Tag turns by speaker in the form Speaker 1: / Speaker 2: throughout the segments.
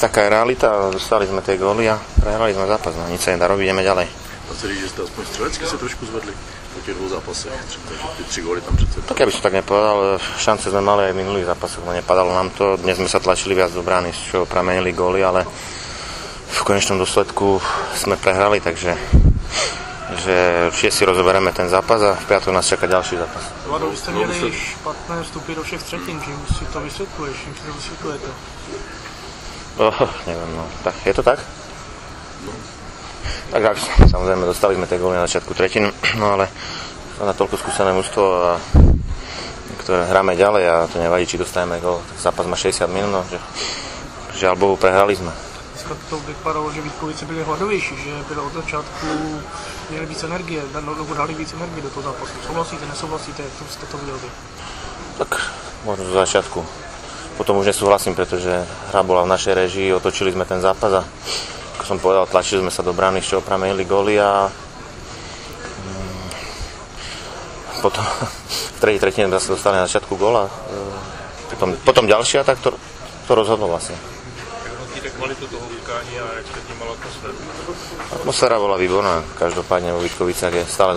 Speaker 1: taká je realita, dostali sme tie góly a prehrali sme zápas, no nič sa nedá robiť, ideme ďalej.
Speaker 2: A celý, že jste aspoň střelecky se trošku zvedli po těch dvou zápasech, takže ty 3 góly tam přece.
Speaker 1: Tak ja by som tak nepovedal, šance sme mali aj v minulých zápasoch, no nepadalo nám to, dnes sme sa tlačili viac do brány, z čoho pramenili góly, ale v konečnom dôsledku sme prehrali, takže že určite si rozoberieme ten zápas a v piatok nás čaká ďalší zápas.
Speaker 3: Vlado, vy ste měli špatné vstupy do všech třetin, čím si to vysvětluješ, čím si to vysvětlujete?
Speaker 1: Neviem, no. Tak, je to tak? Tak, samozrejme, dostali sme tie góly na začiatku tretín, no ale na toľko skúsené mužstvo, ktoré hráme ďalej a to nevadí, či dostaneme gól. Zápas má 60 minút, no, že žiaľ Bohu, prehrali sme.
Speaker 3: Dneska to vypadalo, že Vítkovice byli hladovější, že bylo od začátku měli víc energie, dali víc energie do toho zápasu. Souhlasíte, nesouhlasíte, jak to jste to viděli?
Speaker 1: Tak možno do začiatku. Potom už nesúhlasím, pretože hra bola v našej režii, otočili sme ten zápas a ako som povedal, tlačili sme sa do brány, z čoho pramenili góly a potom v tretej tretine sa dostali na začiatku góla. Potom ďalšia, tak to rozhodlo vlastne.
Speaker 4: Jak hodnotíte kvalitu toho utkání a jak ste vnímal atmosféru?
Speaker 1: Atmosféra bola výborná, každopádne vo Vítkovicách je stále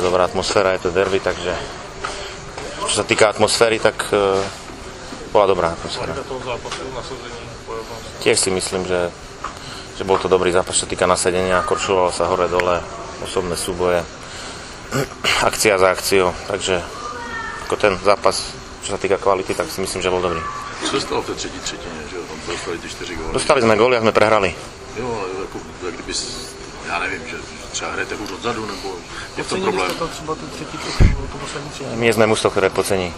Speaker 1: dobrá atmosféra, je to derby, takže čo sa týka atmosféry, tak bola dobrá atmosféra.
Speaker 4: Toho zápasu, nasazení, bojovnosť?
Speaker 1: Tiež si myslím, že bol to dobrý zápas, čo sa týka nasadenia, korčulovalo sa hore-dole, osobné súboje, akcia za akciou, takže ako ten zápas, čo sa týka kvality, tak si myslím, že bol dobrý.
Speaker 2: Co se stalo v té třetí třetině, že jo, tam dostali ty 4 góly?
Speaker 1: Dostali sme góly a sme prehrali.
Speaker 2: Jo, ale jako kdyby, já nevím, že třeba hrajete hůř odzadu, nebo je v tom problém?
Speaker 3: Podcenili jste to třeba tu třetí třetinu, tu poslední třetinu?
Speaker 1: My sme mužstvo, ktoré podcení.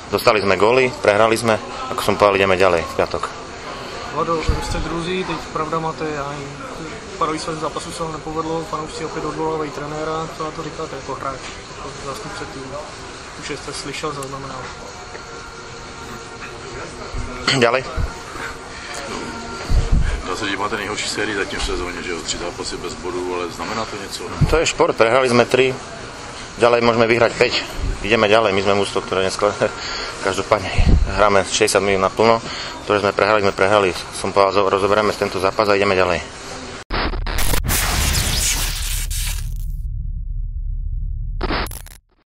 Speaker 1: Dostali sme góly, prehrali sme, ako som povedal, ideme ďalej v piatok.
Speaker 3: Vlado, vy jste druzí, teď pravda máte, pár výsledek zápasu se vám nepovedlo, fanoušci opět odvolávají trenéra, co na to říkáte jako hráč, jako zástupce týmu? Už jste slyšel, zaznamenal.
Speaker 1: Ďalej.
Speaker 2: Dá se, že máte nejhorší sérii zatím v sezóně, že jo, 3 zápasy bez bodů, ale znamená to něco? Ne?
Speaker 1: To je šport, prehrali sme 3, ďalej môžeme vyhrať 5. Ideme ďalej, my sme mužstvo, ktoré dneska každopádne hráme 60 minút naplno, ktoré sme prehrali. Som povedal, rozoberieme tento zápas a ideme ďalej.